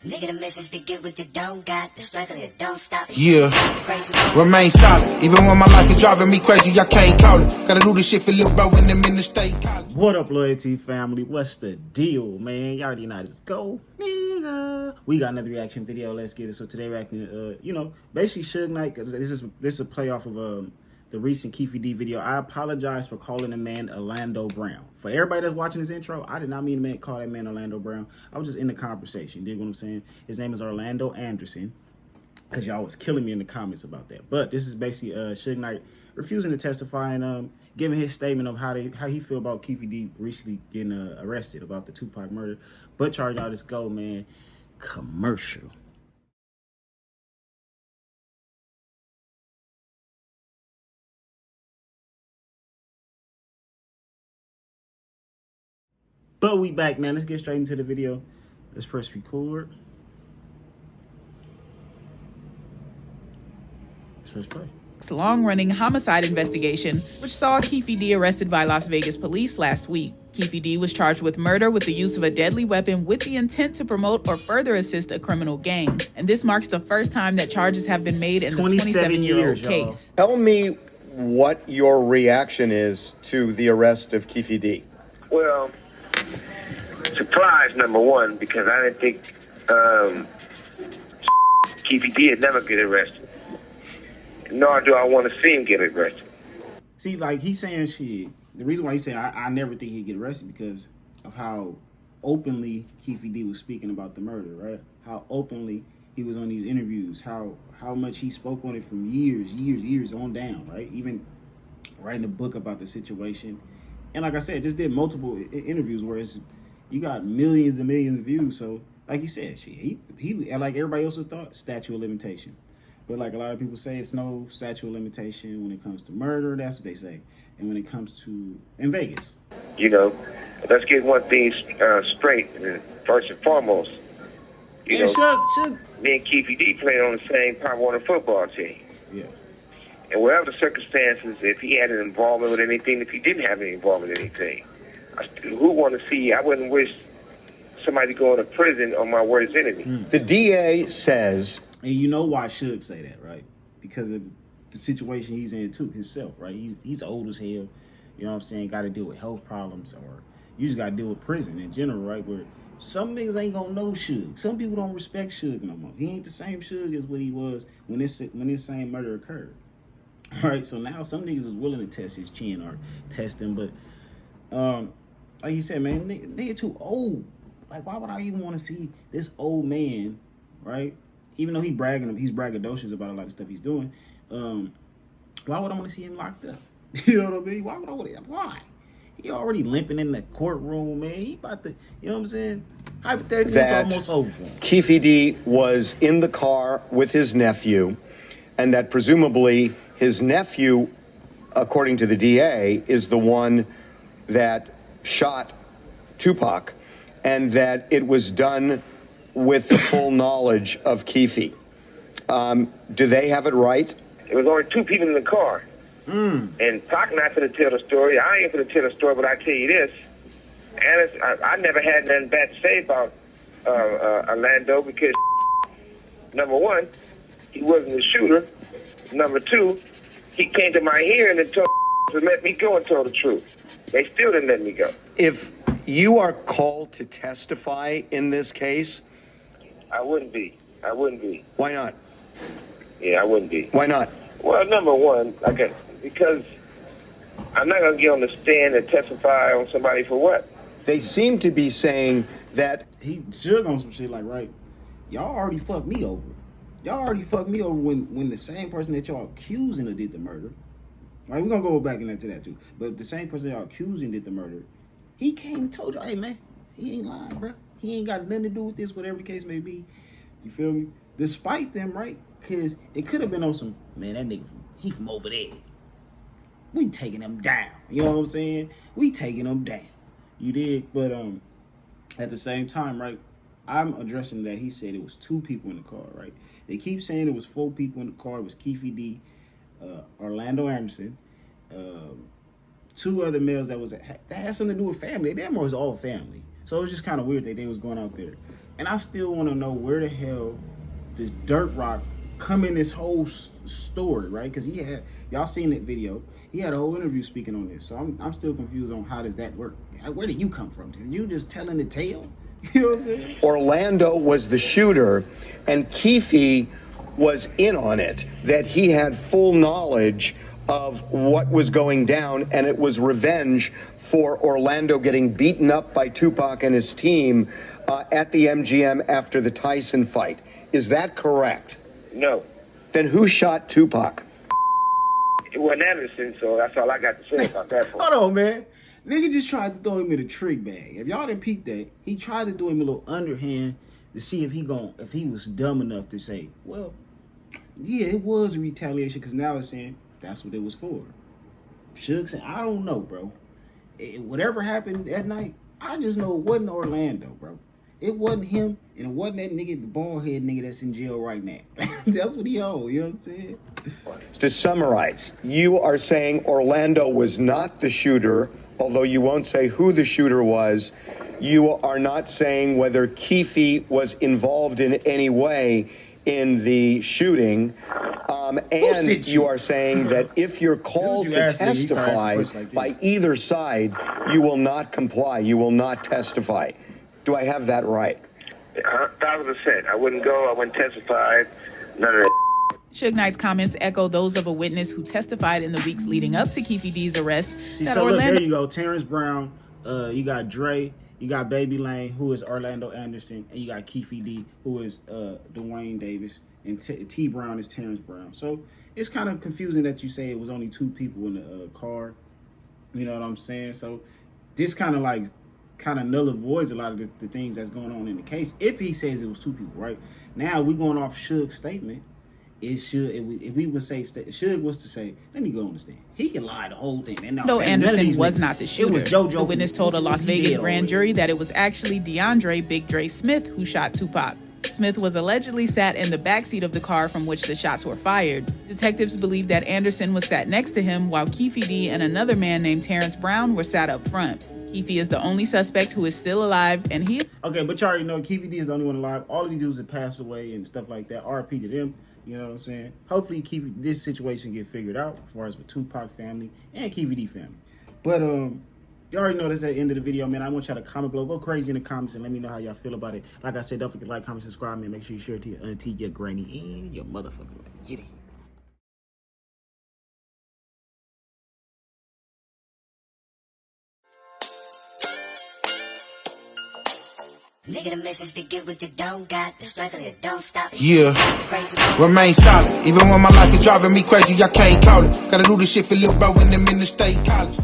Nigga, the message to get what you don't got. The struggle that don't stop. Yeah, remain solid. Even when my life is driving me crazy, I can't call it. Gotta do this shit for little bro when them in the state college. What up, Loyalty family? What's the deal, man? Y'all already know how this go, nigga. We got another reaction video. Let's get it. So today, reacting, basically SUGE Knight, because this is a playoff of the recent KEEFE video. I apologize for calling the man Orlando Brown. For everybody that's watching this intro, I did not mean to call that man Orlando Brown. I was just in the conversation. Dig what I'm saying? His name is Orlando Anderson, because y'all was killing me in the comments about that. But this is basically SUGE Knight refusing to testify and giving his statement of how he feel about KEEFE recently getting arrested about the Tupac murder. But y'all, let's go, man. Commercial. But we back, man. Let's get straight into the video. Let's press record. Let's press play. It's a long-running homicide investigation, which saw KEEFE D arrested by Las Vegas police last week. KEEFE D was charged with murder with the use of a deadly weapon with the intent to promote or further assist a criminal gang. And this marks the first time that charges have been made in the 27-year-old case. Tell me what your reaction is to the arrest of KEEFE D. Well, surprise, number one, because I didn't think KEEFE D would never get arrested. Nor do I want to see him get arrested. See, like, he's saying shit. The reason why he's saying I never think he'd get arrested because of how openly KEEFE D was speaking about the murder, right? How openly he was on these interviews, how much he spoke on it from years on down, right? Even writing a book about the situation. And like I said, just did multiple interviews where you got millions and millions of views. So, like you said, shit, he like everybody else thought, statute of limitation. But like a lot of people say, it's no statute of limitation when it comes to murder. That's what they say. And when it comes to in Vegas, Let's get one thing straight. First and foremost, Shug. me and KEEFE D playing on the same Pop Warner football team. Yeah. And whatever the circumstances, if he had an involvement with anything, if he didn't have any involvement with anything, who want to see? I wouldn't wish somebody going to prison on my worst enemy. The DA says. And you know why SUGE say that, right? Because of the situation he's in too, himself, right? He's old as hell. You know what I'm saying? Got to deal with health problems, or you just got to deal with prison in general, right? Where some niggas ain't gonna know SUGE. Some people don't respect SUGE no more. He ain't the same SUGE as what he was when this same murder occurred. All right, so now some niggas is willing to test his chin or test him, but like you said, man, nigga too old. Like, why would I even want to see this old man, right? Even though he's braggadocious about a lot of stuff he's doing, why would I want to see him locked up? You know what I mean? Why? He already limping in the courtroom, man. He about to, you know what I'm saying? Hypothetically, it's almost over for him. KEEFE D was in the car with his nephew, and that presumably his nephew, according to the DA, is the one that shot Tupac, and that it was done with the full knowledge of KEEFE. Do they have it right? There was only two people in the car. And Pac not going to tell the story. I ain't going to tell the story, but I tell you this. And I never had nothing bad to say about Orlando because, number one, he wasn't the shooter. Number two, he came to my hearing and told to let me go and told the truth. They still didn't let me go. If you are called to testify in this case, I wouldn't be. why not? Yeah, I wouldn't be. Why not? Well, number one, because I'm not going to get on the stand and testify on somebody for what? They seem to be saying that He SUGE on some shit like, right, y'all already fucked me over. Y'all already fucked me over when the same person that y'all accusing did the murder, right? We're going to go back into that too. But the same person y'all accusing did the murder, he came and told you, hey, man, he ain't lying, bro. He ain't got nothing to do with this, whatever the case may be. You feel me? Despite them, right? Because it could have been on some, man, that nigga, he from over there. We taking him down. You know what I'm saying? We taking him down. You did? But at the same time, right, I'm addressing that he said it was two people in the car, right? They keep saying it was 4 people in the car. It was KEEFE D, Orlando Anderson, 2 other males that had something to do with family. They was all family. So it was just kind of weird that they was going out there And I still want to know where the hell does Dirt Rock come in this whole story, right? Because he had, y'all seen that video, he had a whole interview speaking on this. So I'm still confused on how does that work. Where did you come from? You just telling the tale? You know what I'm saying? Orlando was the shooter, and KEEFE was in on it, that he had full knowledge of what was going down, and it was revenge for Orlando getting beaten up by Tupac and his team at the MGM after the Tyson fight. Is that correct? No. Then who shot Tupac? It wasn't Anderson, so that's all I got to say about that point. Hold on, man. Nigga just tried to throw him in a trick bag. If y'all didn't peep that, he tried to do him a little underhand to see if he was dumb enough to say, well, yeah, it was a retaliation, because now it's saying that's what it was for. SUGE said, I don't know, bro. Whatever happened that night, I just know it wasn't Orlando, bro. It wasn't him, and it wasn't that nigga, the bald head nigga that's in jail right now. That's what he owed, you know what I'm saying? To summarize, you are saying Orlando was not the shooter, although you won't say who the shooter was. You are not saying whether KEEFE was involved in any way in the shooting. And you are saying that if you're called to testify by either side, you will not comply, you will not testify. Do I have that right? 1,000%. I wouldn't go, I wouldn't testify, none of that. Suge Knight's comments echo those of a witness who testified in the weeks leading up to Keefe D's arrest. See, so look, there you go. Terrence Brown, you got Dre, you got Baby Lane, who is Orlando Anderson, and you got Keefe D, who is Dwayne Davis, and T Brown is Terrence Brown. So it's kind of confusing that you say it was only 2 people in the car. You know what I'm saying? So this kind of null and voids a lot of the things that's going on in the case. If he says it was 2 people, right? Now we going off Suge's statement. If we would say, SUGE was to say, let me go on the stand. He can lie the whole thing. And no, Anderson was not the shooter. The witness told a Las Vegas grand jury that it was actually DeAndre Big Dre Smith who shot Tupac. Smith was allegedly sat in the backseat of the car from which the shots were fired. Detectives believe that Anderson was sat next to him while Keefe D and another man named Terrence Brown were sat up front. Keefe is the only suspect who is still alive, and he... Okay, but you already know Keefe D is the only one alive. All of these dudes have passed away and stuff like that. RIP to them. You know what I'm saying? Hopefully this situation get figured out as far as with Tupac family and Keefe D family. But you already know that's at the end of the video, man. I want y'all to comment below. Go crazy in the comments and let me know how y'all feel about it. Like I said, don't forget to like, comment, subscribe, man. Make sure you share it to your auntie, your granny, and your motherfucker. Get it. Nigga, the message to get what you don't got. The struggle that don't stop. Yeah. Crazy. Remain solid. Even when my life is driving me crazy, I can't call it. Gotta do this shit for little bro when I'm in the state college.